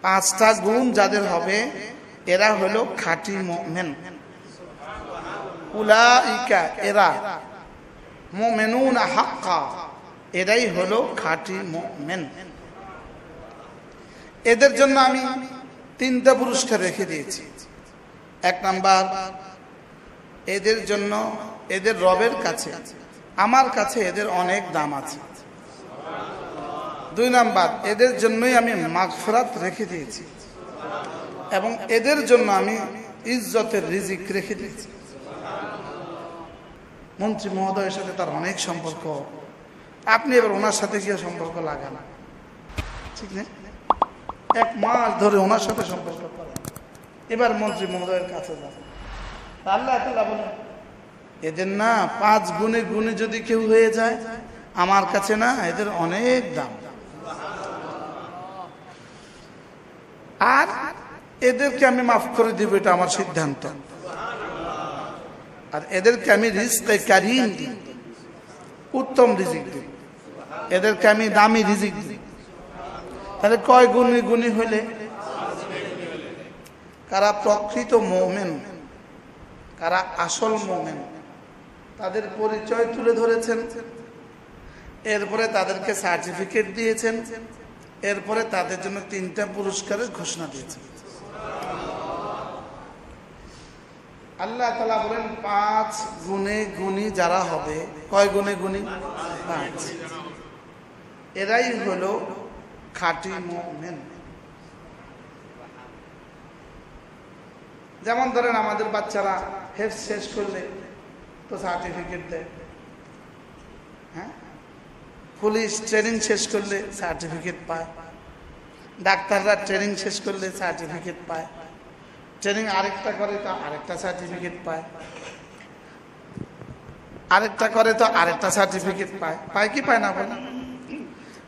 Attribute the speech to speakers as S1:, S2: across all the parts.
S1: পাঁচটা গুণ যাদের হবে এরা হলো খাঁটি মুমিন। উলাইকা এরা মুমিনুনা হাক্কা, এরাই হলো খাঁটি মুমিন। এদের জন্য আমি তিনটা পুরস্কার রেখে দিয়েছি। এক নাম্বার, এদের জন্য এদের রবের কাছে আমার কাছে এদের অনেক দাম আছে। দুই নাম্বার, এদের জন্যই আমি মাগফিরাত রেখে দিয়েছি এবং এদের জন্য আমি ইজ্জতের রিজিক রেখে দিয়েছি। মন্ত্রী মহোদয়ের সাথে তার অনেক সম্পর্ক, আপনি এবার ওনার সাথে গিয়ে সম্পর্ক লাগান, ঠিক না? এক মাস ধরে ওনার সাথে সম্পর্ক করেন, এবার মন্ত্রী মহোদয়ের কাছে যান। আল্লাহ তাআলা বলেন এদের না 5 গুণে গুণে যদি কেউ হয়ে যায় আমার কাছে না এদের অনেক দাম। আর এদেরকে আমি মাফ করে দিব, এটা আমার সিদ্ধান্ত। আর এদেরকে আমি রিজকে কারীম দিই, উত্তম রিজিক দিই, এদেরকে আমি দামি রিজিক দিই। তাহলে কয় গুণী গুণী হইলে? কারা প্রকৃত মুমিন, কারা আসল মুমিন, তাদের পরিচয় তুলে ধরেছেন, এরপরে তাদেরকে সার্টিফিকেট দিয়েছেন, এরপরে তাদের জন্য 3টা পুরস্কারের ঘোষণা দিয়েছেন। আল্লাহ তাআলা বলেন 5 গুণে গুণী যারা হবে, কয় গুণে গুণী? 5। এরাই হলো খাঁটি মুমিন। যেমন ধরেন আমাদের বাচ্চারা হেফজ শেষ করলে তো সার্টিফিকেট দেয়, হ্যাঁ, পুলিশ ট্রেনিং শেষ করলে সার্টিফিকেট পায়, ডাক্তাররা ট্রেনিং শেষ করলে সার্টিফিকেট পায়, ট্রেনিং আরেকটা করে তো আরেকটা সার্টিফিকেট পায়, আরেকটা করে তো আরেকটা সার্টিফিকেট পায়, পায় কি পায় না বলেন?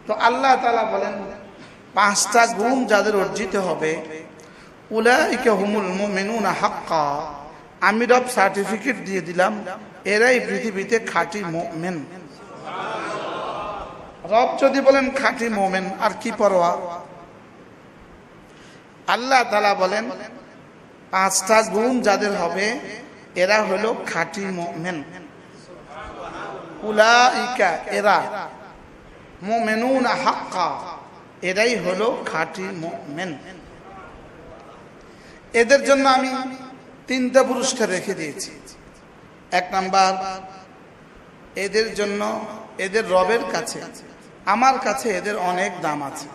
S1: তো আল্লাহ তাআলা বলেন 5টা গুণ যাদের অর্জিত হবে উলাইকা হুমুল মুমিনুনা হাক্কা, আমি রব সার্টিফিকেট দিয়ে দিলাম এরাই পৃথিবীতে খাঁটি মুমিন। রব যদি বলেন খাঁটি মুমিন আর কি পরোয়া? আল্লাহ তাআলা বলেন 5টা গুণ যাদের হবে এরা হলো খাঁটি মুমিন। উলাইকা এরা মুমিনুনা হাক্কা, এরাই হলো খাঁটি মুমিন। এদের জন্য আমি 3টা পুরস্কার রেখে দিয়েছি। এক নাম্বার, এদের জন্য এদের রবের কাছে আমার কাছে এদের অনেক দাম আছে।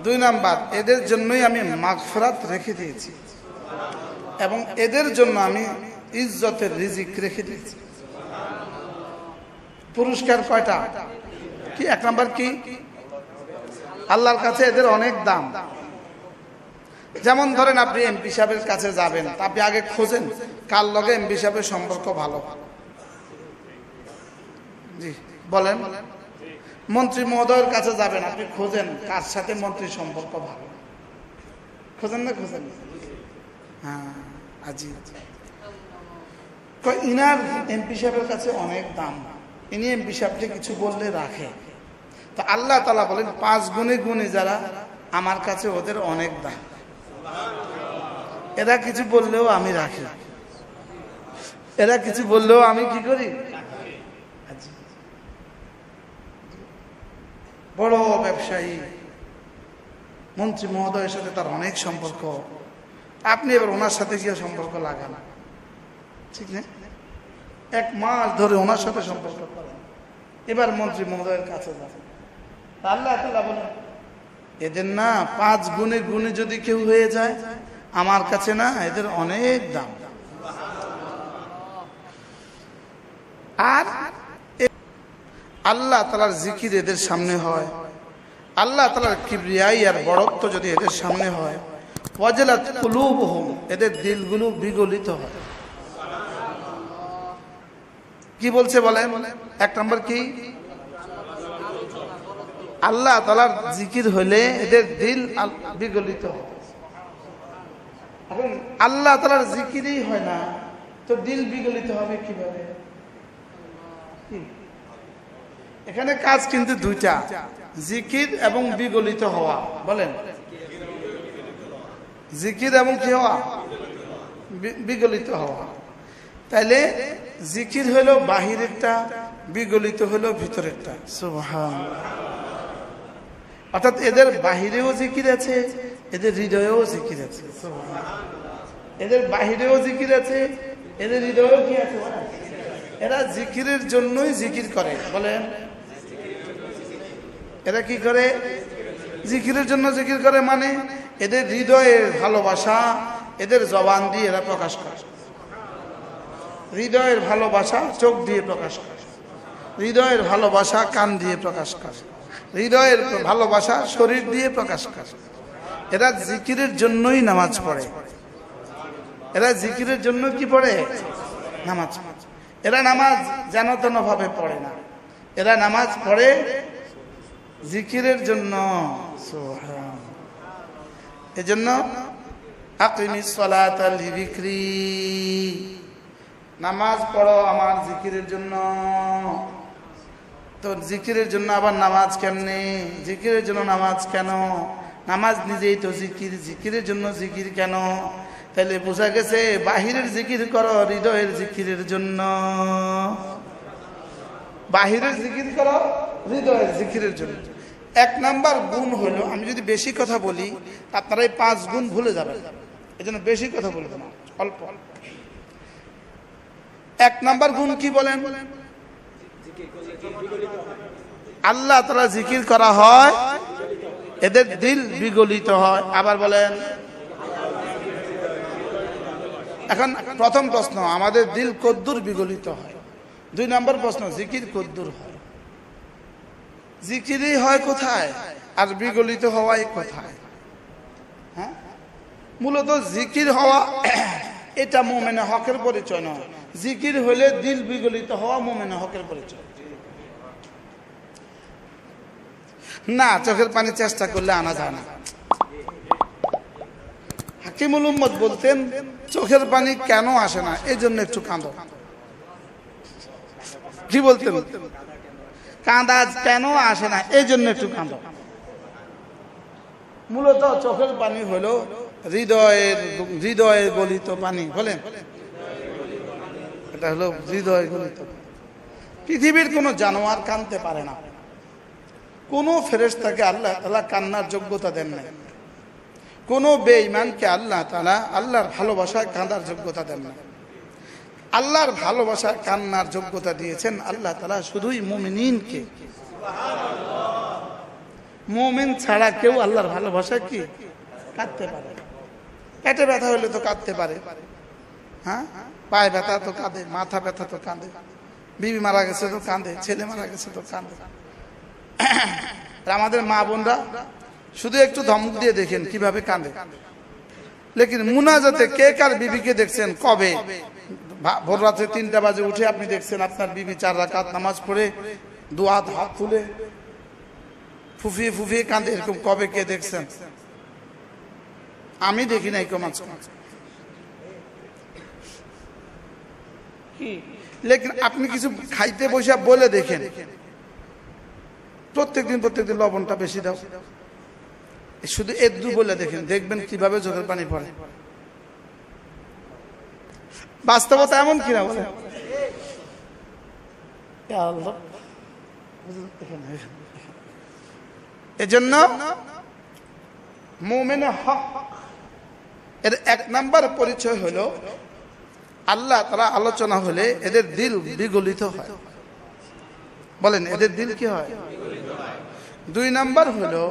S1: দুই নাম্বার, এদের জন্যই আমি মাগফিরাত রেখে দিয়েছি এবং এদের জন্য আমি ইজ্জতের রিজিক রেখে দিয়েছি। পুরস্কার কয়টা? কি? এক নাম্বার কি? আল্লাহর কাছে এদের অনেক দাম। যেমন ধরেন আপনি এমপি সাহেবের কাছে যাবেন, আপনি আগে খোঁজেন কার লগে এমপি সাহেবের সম্পর্ক ভালো। জি বলেন। মন্ত্রী মহোদয়ের কাছে যাবেন, আপনি খোঁজেন কার সাথে মন্ত্রীর সম্পর্ক ভালো। খোঁজেন না? খোঁজেন। হ্যাঁ, আজি ইনার এমপি সাহেবের কাছে অনেক দাম, ইনি এমপি সাহেবকে কিছু বললে রাখে। তো আল্লাহ তাআলা বলেন 5 গুণে গুণী যারা আমার কাছে ওদের অনেক দাম, এরা কিছু বললেও আমি রাখি, এরা কিছু বললেও আমি কি করি? বড় ব্যবসায়ী মন্ত্রী মহোদয়ের সাথে তার অনেক সম্পর্ক, আপনি এবার ওনার সাথে গিয়ে সম্পর্ক লাগান, ঠিক না? এক মাস ধরে ওনার সাথে সম্পর্ক করেন, এবার মন্ত্রী মহোদয়ের কাছে যান। আল্লাহ তাআলা বলেন এদের না 5 গুণে গুণে যদি কেউ হয়ে যায় আমার কাছে না এদের অনেক দাম। আর আল্লাহ তাআলার জিকির এদের সামনে হয়, আল্লাহ তাআলার কিবরিয়াই আর বড়ত্ব যদি এদের সামনে হয়, ওয়াজলাত কুলুবুহুম, এদের দিলগুলো বিগলিত হয়। কি বলছে বলেন? এক নম্বর কি? আল্লাহ তাআলার জিকির হলে এদের দিল বিগলিত হয়। এখন আল্লাহ তাআলার জিকিরই হয় না তো দিল বিগলিত হবে কিভাবে? এখানে কাজ কিন্তু দুইটা, জিকির এবং বিগলিত হওয়া। বলেন, জিকির এবং কি হওয়া? বিগলিত হওয়া। তাইলে জিকির হলো বাহিরেরটা, বিগলিত হলো ভিতরেরটা। সুবহানাল্লাহ। অর্থাৎ এদের বাহিরেও জিকির আছে, এদের হৃদয়েও জিকির আছে। এদের বাহিরেও জিকির আছে, এদের হৃদয়েও কি আছে? এরা জিকিরের জন্যই জিকির করে। বলেন, এরা কি করে? জিকিরের জন্য জিকির করে। মানে এদের হৃদয়ের ভালোবাসা এদের জবান দিয়ে এরা প্রকাশ করে। হৃদয়ের ভালোবাসা চোখ দিয়ে প্রকাশ করে, হৃদয়ের ভালোবাসা কান দিয়ে প্রকাশ করে, হৃদয়ের ভালোবাসা শরীর দিয়ে প্রকাশ করে। এরা জিকিরের জন্যই নামাজ পড়ে। এরা জিকিরের জন্য কি পড়ে? নামাজ। এরা নামাজ যেন তেন ভাবে পড়ে না, এরা নামাজ পড়ে জিকিরের জন্য। এজন্য আকিমিস সালাতা লিযিকরি, নামাজ পড়ো আমার জিকিরের জন্য। তো জিকিরের জন্য আবার নামাজ কেমনে? জিকিরের জন্য নামাজ কেন? নামাজ নিজেই তো জিকির, জিকিরের জন্য জিকির কেন? তাহলে বোঝা গেছে বাহিরের জিকির করো হৃদয়ের জিকিরের জন্য, বাহিরের জিকির করো হৃদয়ের জিকিরের জন্য। এক নাম্বার গুণ হলো, আমি যদি বেশি কথা বলি আপনারা এই 5 গুণ ভুলে যাবেন, এই জন্য বেশি কথা বলবো না, অল্প অল্প। 1 নাম্বার গুণ কি বলেন? আল্লাহ তাআলা জিকির করা হয়, এদের দিল বিগলিত হয়। আবার বলেন। এখন প্রথম প্রশ্ন, আমাদের দিল কদ্দুর বিগলিত হয়? 2 নম্বর প্রশ্ন, জিকির কদ্দুর হয়? জিকিরই হয় কোথায় আর বিগলিত হওয়াই কোথায়? হ্যাঁ, মূলত জিকির হওয়া এটা মুমিনে হকের পরিচয় নয়। জিকির হলে দিল বিগলিত হওয়া মুমিনে হকের পরিচয় না। চোখের পানি চেষ্টা করলে আনা যায় না। হাকিমুল উম্মত বলতেন, চোখের পানি কেন আসে না? এই জন্য একটু কাঁদো। কি বলতেন? কাঁদা কেন আসে না? এই জন্য একটু কাঁদো। মূলত চোখের পানি হলো হৃদয়ের গলিত পানি। বলেন, এটা হলো হৃদয় গলিত। পৃথিবীর কোন জানোয়ার কাঁদতে পারে না, কোন ফেরেশতাকে আল্লাহ তাআলা কান্নার যোগ্যতা দেন না, কোন বেঈমানকে আল্লাহ তাআলা আল্লাহর ভালোবাসায় কাঁদার যোগ্যতা দেন না। আল্লাহর ভালোবাসায় কান্নার যোগ্যতা দিয়েছেন আল্লাহ তাআলা শুধুই মুমিনকে। মুমিন ছাড়া কেউ আল্লাহর ভালোবাসায় কি কাঁদতে পারে? পেটে ব্যথা হলে তো কাঁদতে পারে, হ্যাঁ, পায়ে ব্যথা তো কাঁদে, মাথা ব্যথা তো কাঁদে, বিবি মারা গেছে তো কাঁদে, ছেলে মারা গেছে তো কাঁদে। আমাদের মা বোনরা শুধু একটু ধমক দিয়ে দেখেন কিভাবে কাঁদে। লেকিন মুনাজাতে কে কার বিবিকে দেখছেন? কবে ভোর রাতে 3টা বাজে উঠে আপনি দেখছেন আপনার বিবি 4 রাকাত নামাজ পড়ে 2 হাত তুলে ফুফিয়ে ফুফিয়ে কাঁদে? এরকম কবে কে দেখছেন? আমি দেখি নাই কমাজ। লেকিন আপনি কিছু খাইতে বসে বলে দেখেন, প্রত্যেকদিন লবণটা বেশি দাও, শুধু এদু বলে দেখেন, দেখবেন কিভাবে চোখের পানি পড়ে। বাস্তবতা এমন কিনা বলে। এজন্য মুমিনে হক এর 1 নাম্বার পরিচয় হলো আল্লাহ তাআলা আলোচনা হলে এদের দিল বিগলিত হয়। বলেন, এদের দিল কি হয়? 2 নাম্বার হলো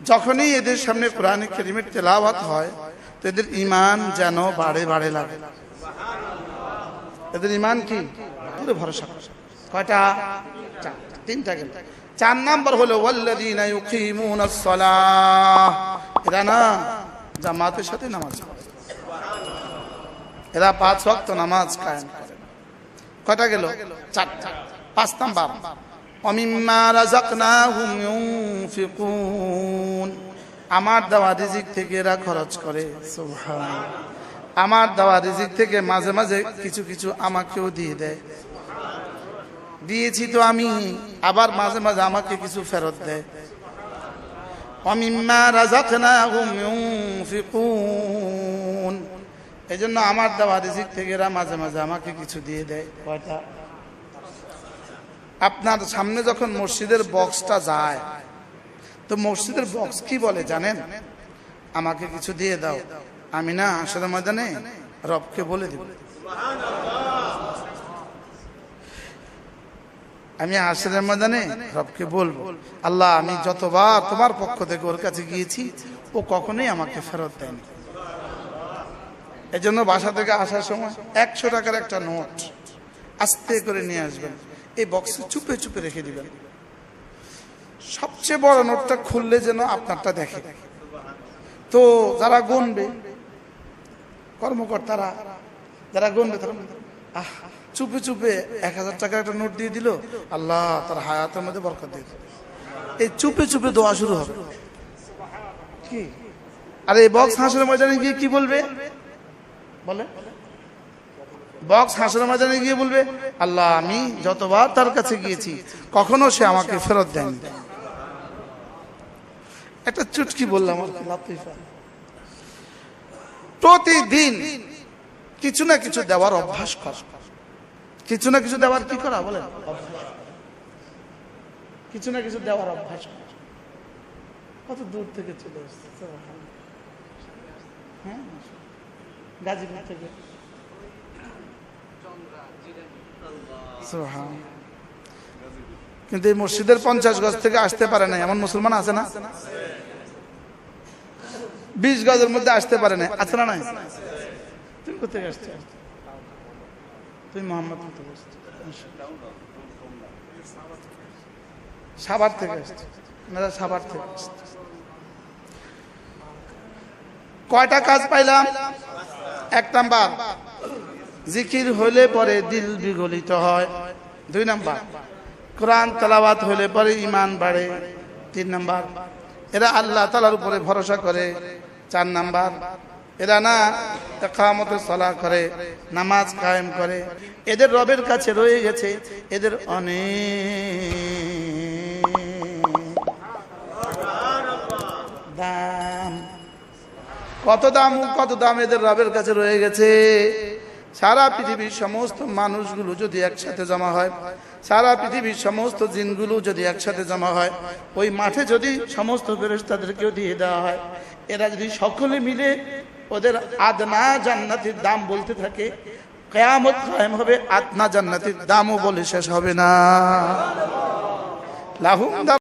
S1: যখনই এদের সামনে কোরআন কারীমের তেলাওয়াত হয় তো এদের ঈমান যেন বাড়ে লাগে। এদের ঈমান কি পুরো ভরসা। কয়টা? 3টা গেল। 4 নাম্বার হলো ওয়াল্লাযীনা ইউকিমুনাস সালাহ, এরা না জামাতের সাথে নামাজ পড়ে, এরা 5 ওয়াক্ত নামাজ কায়েম করে। কয়টা গেল? 4টা। 5 নাম্বার ওয়ামিম্মা রাযাকনাহুম ইউনফিকুন, আমার দেওয়া রিজিক থেকে এরা খরচ করে। সুবহানাল্লাহ। আমার দেওয়া রিজিক থেকে মাঝে মাঝে কিছু কিছু আমাকেও দিয়ে দেয়। দিয়েছি তো আমি, আবার মাঝে মাঝে আমাকে কিছু ফেরত দেয়। وَمِمَّا رَزَقْنَاهُمْ يُنْفِقُونَ, এই জন্য আমার দেওয়া রিজিক থেকে এরা মাঝে মাঝে আমাকে কিছু দিয়ে দেয়। কয়টা? আপনার সামনে যখন মসজিদের বক্সটা যায়, তো মসজিদের বক্স কি বলে জানেন? আমাকে কিছু দিয়ে দাও, আমি না হাসরের ময়দানে রবকে বলে দেব, আমি হাসরের ময়দানে রবকে বলবো, আল্লাহ আমি যতবার তোমার পক্ষ থেকে ওর কাছে গিয়েছি ও কখনোই আমাকে ফেরত দেয়নি। এই জন্য বাসা থেকে আসার সময় 100 টাকার একটা নোট আস্তে করে নিয়ে আসবেন, এই বক্সে চুপে চুপে রেখে দিবেন। সবচেয়ে বড় নোটটা খুললে যেন আপনারটা দেখে। তো যারা গুনবে, কর্মকর্তারা যারা গুনবে, তারা চুপে চুপে 1000 টাকার একটা নোট দিয়ে দিল, আল্লাহ তার হায়াতের মধ্যে বরকত দিয়ে দিল। এই চুপে চুপে দোয়া শুরু হবে। কি আর এই বক্স হাসরের ময়দানে গিয়ে কি বলবে? বলে বক্স হাসরের ময়দানে গিয়ে বলবে, আল্লাহ আমি যতবার তার কাছে গিয়েছি কখনো সে আমাকে ফেরত দেয়নি। একটা চুটকি বললাম, প্রতিদিন কিছু না কিছু দেওয়ার অভ্যাস কর। কিছু না কিছু দেওয়ার কি করা বলেন? কিছু না কিছু দেওয়ার অভ্যাস কর। কত দূর থেকে চলে এসছে, হ্যাঁ গাজীপুর থেকে। কিন্তু এই মসজিদের 50 গজ থেকে আসতে পারে না এমন মুসলমান আছে না? 20 গজের মধ্যে আসতে পারে না, আছে না? নাই? তুমি কোথেকে আসছো? তুমি মোহাম্মদ সাভার থেকে আসছো? সাভার থেকে আসছো। কয়টা কাজ পাইলাম? 1 নাম্বার, জিকির হইলে পরে দিল বিগলিত হয়। 2 নাম্বার, কোরআন তেলাওয়াত হইলে পরে ঈমান বাড়ে। 3 নাম্বার, এরা আল্লাহ তাআলার উপরে ভরসা করে। 4 নাম্বার, এরা না ইকামতের সালাত করে, নামাজ কায়েম করে। এদের রবের কাছে রয়ে গেছে এদের অনেক দাম। কত দাম, কত দাম এদের রবের কাছে রয়ে গেছে। সারা পৃথিবীর সমস্ত মানুষগুলো যদি একসাথে জমা হয়, সারা পৃথিবীর সমস্ত জিনগুলো যদি একসাথে জমা হয়, ওই মাঠে যদি সমস্ত ফেরেশতাদেরকেও দিয়ে দেওয়া হয়, এরা যদি সকলে মিলে ওদের আদনা জান্নাতের দাম বলতে থাকে, কিয়ামত কায়েম হবে, আদনা জান্নাতের দামও বলে শেষ হবে না। লাহুম